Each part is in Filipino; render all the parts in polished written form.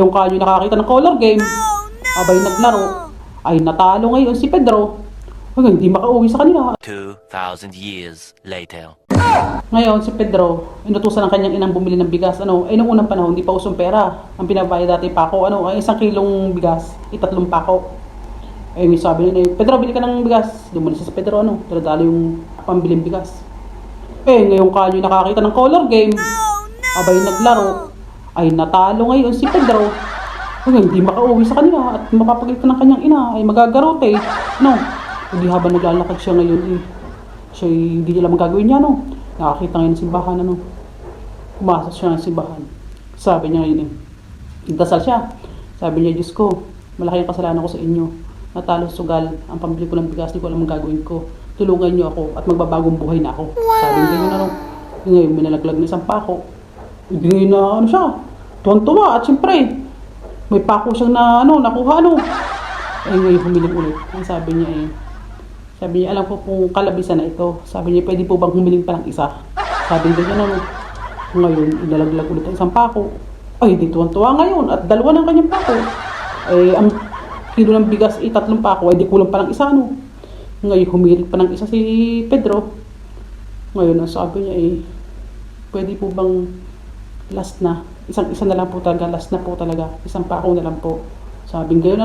Yung kanyo nakakita ng color game, abay naglaro, ay natalo ngayon si Pedro. Hanggang hindi makauwi sa kanila. 2,000 years later. Ngayon si Pedro, inutusan ng kanyang inang bumili ng bigas. Nung unang panahon, hindi pa usong pera. Ang pinabayad dati pako, ay 1 kilong bigas, 3 pako. May sabi niya, Pedro, bili ka ng bigas. Dumali siya sa Pedro, daladalo yung pambiling bigas. Ngayon kanyo nakakita ng color game, abay naglaro, ay natalo ngayon si Pedro. Hanggang hindi makauwi sa kanila at mapapagalitan ng kanyang ina, ay magagarote. Hindi habang naglalakad siya ngayon, siya hindi niya lang magagawin niya, nakakita ngayon ng simbahan, pumasok siya ng simbahan. Sabi niya ngayon, nagdasal siya. Sabi niya, Diyos ko, malaki ang kasalanan ko sa inyo. Natalo sugal, ang pambili ko ng bigas, di ko alam ang gagawin ko. Tulungan niyo ako at magbabagong buhay na ako. Sabi niya ganyan, ngayon may nalaglag na 1 pako. Hindi ngayon na, siya, tuwan-tuwa at siyempre, may pako siyang nakuha, ngayon humiling ulit. Ang sabi niya, alam po kung kalabisan na ito. Sabi niya, pwede po bang humiling pa ng isa? Sabi niya, ngayon, inalaglag ulit ang 1 pako. Ay, di tuwan-tuwa ngayon at 2 ng kanyang pako. Ang kilo ng bigas, 3 pako, ay di kulang pa ng isa, Ngayon, humiling pa ng isa si Pedro. Ngayon, ang sabi niya, pwede po bang last na? Isa na lang po talaga, last na po talaga. 1 pako na lang po. Sabi niya,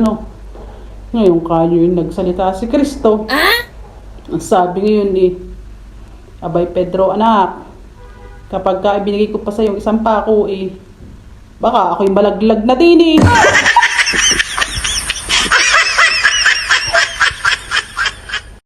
ngayon kanyo yung nagsalita si Kristo. Ang sabi ngayon abay Pedro, anak, kapag ibinigay ko pa sa yung 1 pako, baka ako'y malaglag na din